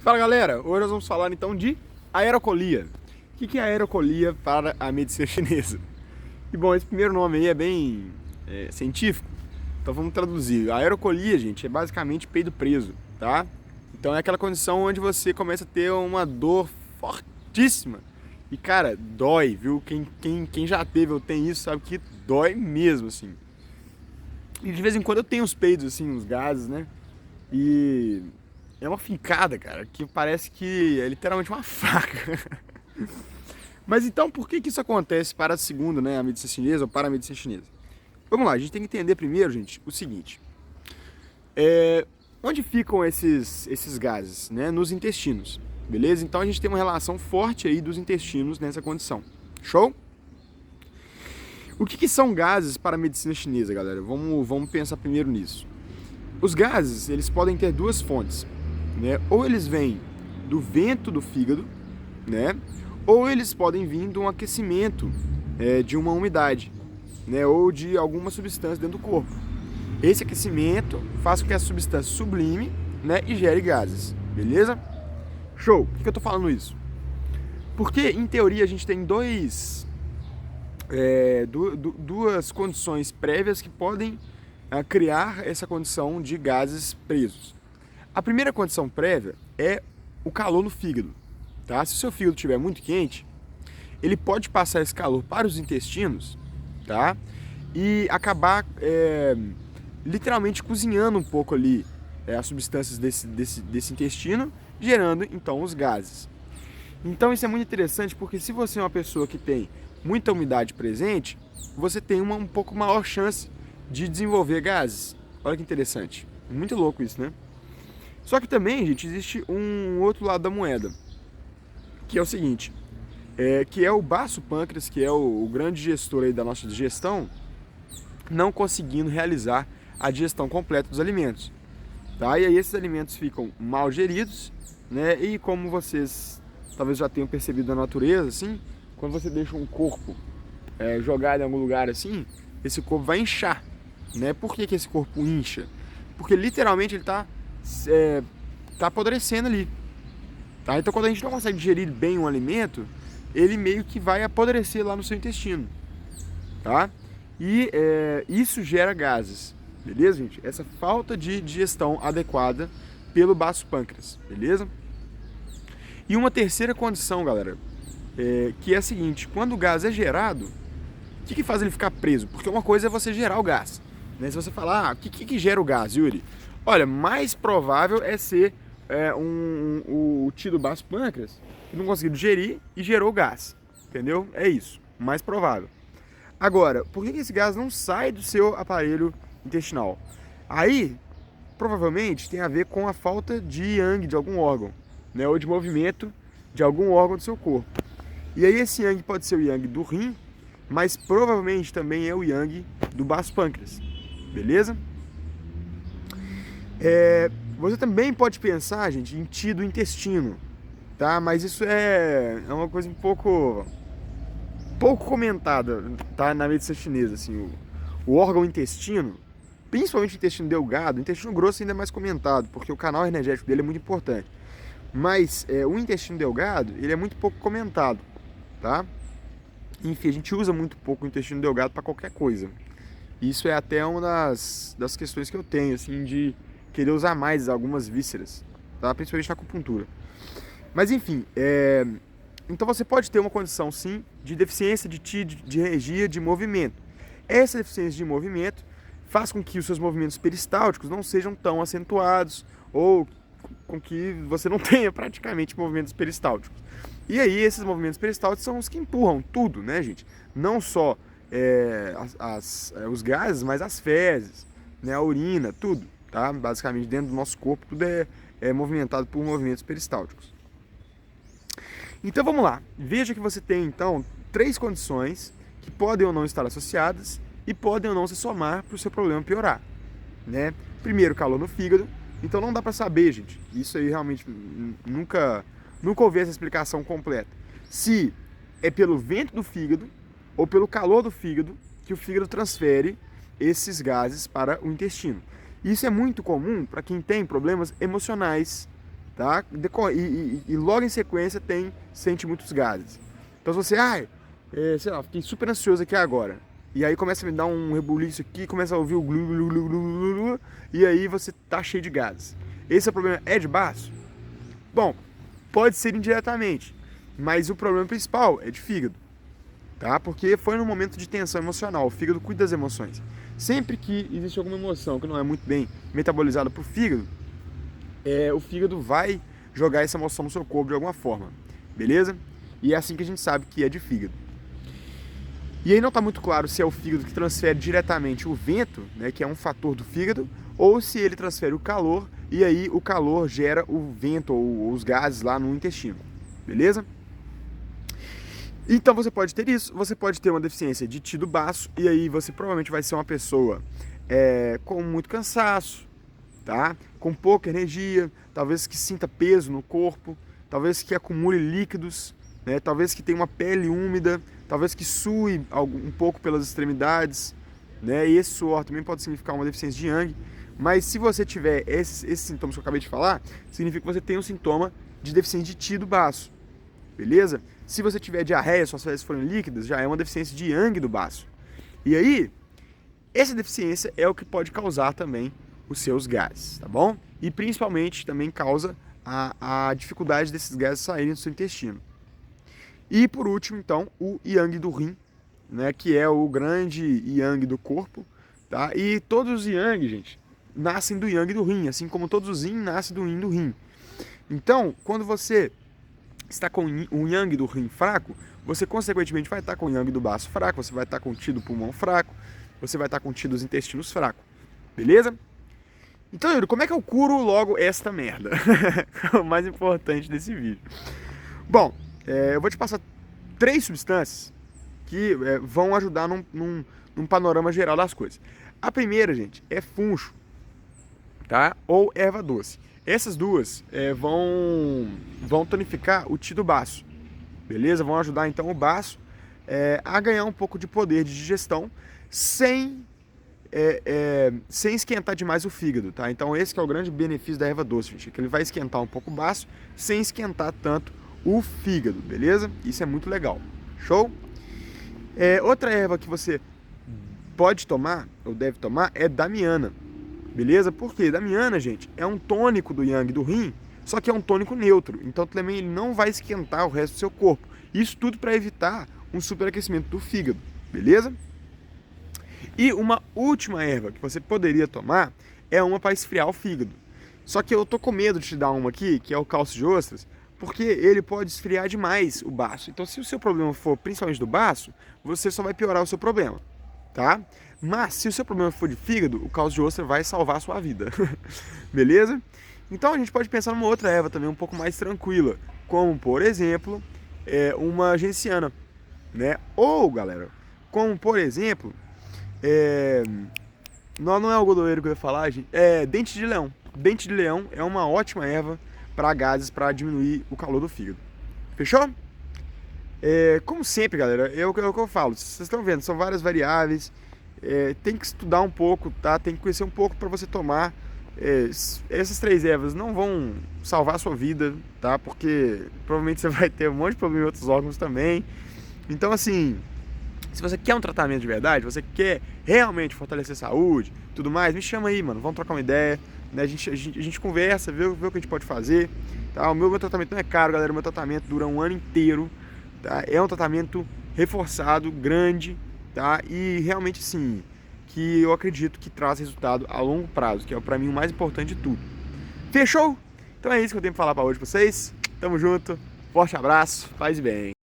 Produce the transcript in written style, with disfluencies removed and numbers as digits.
Fala galera, hoje nós vamos falar então de aerocolia. O que é aerocolia para a medicina chinesa? E bom, esse primeiro nome aí é bem científico, então vamos traduzir. A aerocolia, gente, é basicamente peido preso, tá? Então é aquela condição onde você começa a ter uma dor fortíssima. E cara, dói, viu? Quem já teve ou tem isso sabe que dói mesmo, assim. E de vez em quando eu tenho uns peidos, assim, uns gases, né? E é uma fincada, cara, que parece que é literalmente uma faca. Mas então, por que isso acontece para a segunda, né, a medicina chinesa ou para a medicina chinesa? Vamos lá, a gente tem que entender primeiro, gente, o seguinte. Onde ficam esses gases? Né? Nos intestinos, beleza? Então a gente tem uma relação forte aí dos intestinos nessa condição. Show? O que são gases para a medicina chinesa, galera? Vamos pensar primeiro nisso. Os gases, eles podem ter duas fontes, né? Ou eles vêm do vento do fígado, né? Ou eles podem vir de um aquecimento, de uma umidade, né? Ou de alguma substância dentro do corpo. Esse aquecimento faz com que a substância sublime, né? E gere gases, beleza? Show! Por que eu tô falando isso? Porque, em teoria, a gente tem duas condições prévias que podem criar essa condição de gases presos. A primeira condição prévia é o calor no fígado. Tá? Se o seu fígado estiver muito quente, ele pode passar esse calor para os intestinos, tá? E acabar literalmente cozinhando um pouco ali as substâncias desse intestino, gerando então os gases. Então isso é muito interessante porque se você é uma pessoa que tem muita umidade presente, você tem uma um pouco maior chance de desenvolver gases. Olha que interessante. Muito louco isso, né? Só que também, gente, existe um outro lado da moeda, que é o seguinte, que é o baço pâncreas, que é o grande gestor aí da nossa digestão, não conseguindo realizar a digestão completa dos alimentos. Tá? E aí esses alimentos ficam mal geridos, né? E como vocês talvez já tenham percebido na natureza, assim, quando você deixa um corpo jogado em algum lugar assim, esse corpo vai inchar. Né? Por que esse corpo incha? Porque literalmente ele está apodrecendo ali. Tá? Então quando a gente não consegue digerir bem um alimento, ele meio que vai apodrecer lá no seu intestino. Tá? E isso gera gases. Beleza, gente? Essa falta de digestão adequada pelo baço pâncreas. Beleza? E uma terceira condição, galera, que é a seguinte: quando o gás é gerado, o que faz ele ficar preso? Porque uma coisa é você gerar o gás. Né? Se você falar, o que gera o gás, Yuri? Olha, mais provável é ser o tido baço pâncreas que não conseguiu digerir e gerou gás. Entendeu? É isso. Mais provável. Agora, por que esse gás não sai do seu aparelho intestinal? Aí, provavelmente, tem a ver com a falta de yang de algum órgão, né? Ou de movimento de algum órgão do seu corpo. E aí esse yang pode ser o yang do rim, mas provavelmente também é o yang do baço pâncreas. Beleza? Você também pode pensar, gente, em ti do intestino, tá? Mas isso é uma coisa um pouco comentada, tá? Na medicina chinesa, assim, o órgão intestino, principalmente o intestino delgado, o intestino grosso ainda é mais comentado, porque o canal energético dele é muito importante. Mas o intestino delgado, ele é muito pouco comentado, tá? Enfim, a gente usa muito pouco o intestino delgado para qualquer coisa. Isso é até uma das questões que eu tenho, assim, de querer usar mais algumas vísceras, tá? Principalmente na acupuntura. Mas enfim, então você pode ter uma condição, sim, de deficiência de ti, de energia, de movimento. Essa deficiência de movimento faz com que os seus movimentos peristálticos não sejam tão acentuados ou com que você não tenha praticamente movimentos peristálticos. E aí esses movimentos peristálticos são os que empurram tudo, né, gente? Não só os gases, mas as fezes, né, a urina, tudo, tá? Basicamente dentro do nosso corpo tudo é movimentado por movimentos peristálticos. Então vamos lá, veja que você tem então 3 condições que podem ou não estar associadas e podem ou não se somar para o seu problema piorar, né? Primeiro, calor no fígado. Então não dá para saber, gente, isso aí realmente nunca ouvi essa explicação completa, se é pelo vento do fígado ou pelo calor do fígado que o fígado transfere esses gases para o intestino. Isso é muito comum para quem tem problemas emocionais, tá? E logo em sequência sente muitos gases. Então se você, sei lá, fiquei super ansioso aqui agora. E aí começa a me dar um rebuliço aqui, começa a ouvir o glu, glu, glu, glu, glu, e aí você tá cheio de gases. Esse é o problema, é de baço? Bom, pode ser indiretamente, mas o problema principal é de fígado, tá? Porque foi num momento de tensão emocional, o fígado cuida das emoções. Sempre que existe alguma emoção que não é muito bem metabolizada pro fígado, o fígado vai jogar essa emoção no seu corpo de alguma forma, beleza? E é assim que a gente sabe que é de fígado. E aí não está muito claro se é o fígado que transfere diretamente o vento, né, que é um fator do fígado, ou se ele transfere o calor, e aí o calor gera o vento ou os gases lá no intestino, beleza? Então você pode ter isso, você pode ter uma deficiência de ti do baço, e aí você provavelmente vai ser uma pessoa com muito cansaço, tá? Com pouca energia, talvez que sinta peso no corpo, talvez que acumule líquidos, né? Talvez que tenha uma pele úmida, talvez que sue um pouco pelas extremidades, né? E esse suor também pode significar uma deficiência de Yang, mas se você tiver esses sintomas que eu acabei de falar, significa que você tem um sintoma de deficiência de ti do baço, beleza? Se você tiver diarreia, suas fezes forem líquidas, já é uma deficiência de Yang do baço. E aí, essa deficiência é o que pode causar também os seus gases, tá bom? E principalmente também causa a dificuldade desses gases saírem do seu intestino. E por último, então, o Yang do rim, né, que é o grande Yang do corpo, tá? E todos os Yang, gente, nascem do Yang do rim, assim como todos os Yin nascem do Yin do rim. Então, quando você está com o Yang do rim fraco, você consequentemente vai estar com o Yang do baço fraco, você vai estar com o Ti do pulmão fraco, você vai estar com o Ti dos intestinos fraco, beleza? Então, Yuri, como é que eu curo logo esta merda? É o mais importante desse vídeo. Bom, eu vou te passar 3 substâncias que vão ajudar num panorama geral das coisas. A primeira, gente, é funcho, tá? Ou erva doce. Essas duas vão tonificar o Ti do baço, beleza? Vão ajudar então o baço a ganhar um pouco de poder de digestão sem esquentar demais o fígado, tá? Então esse que é o grande benefício da erva doce, gente, que ele vai esquentar um pouco o baço sem esquentar tanto o fígado, beleza? Isso é muito legal, show? Outra erva que você pode tomar, ou deve tomar, é damiana, beleza? Porque damiana, gente, é um tônico do Yang do rim, só que é um tônico neutro, então também ele não vai esquentar o resto do seu corpo. Isso tudo para evitar um superaquecimento do fígado, beleza? E uma última erva que você poderia tomar é uma para esfriar o fígado. Só que eu tô com medo de te dar uma aqui, que é o cálcio de ostras, porque ele pode esfriar demais o baço. Então, se o seu problema for principalmente do baço, você só vai piorar o seu problema, tá? Mas, se o seu problema for de fígado, o cálcio de ostra vai salvar a sua vida, beleza? Então, a gente pode pensar numa outra erva também um pouco mais tranquila, como, por exemplo, uma genciana, né? Ou, galera, como, por exemplo, não é algodoeiro que eu ia falar, gente, é dente de leão. Dente de leão é uma ótima erva para gases, para diminuir o calor do fígado. Fechou? Como sempre, galera, é o que eu falo. Vocês estão vendo, são várias variáveis. Tem que estudar um pouco, tá? Tem que conhecer um pouco para você tomar. Essas 3 ervas não vão salvar a sua vida, tá? Porque provavelmente você vai ter um monte de problema em outros órgãos também. Então, assim, se você quer um tratamento de verdade, você quer realmente fortalecer a saúde, tudo mais, me chama aí, mano. Vamos trocar uma ideia, né? A gente conversa, vê o que a gente pode fazer, tá? O meu tratamento não é caro, galera. O meu tratamento dura um ano inteiro, tá? É um tratamento reforçado, grande, tá? E realmente, sim, que eu acredito que traz resultado a longo prazo, que é pra mim o mais importante de tudo. Fechou? Então é isso que eu tenho pra falar pra hoje pra vocês. Tamo junto, forte abraço, paz e bem.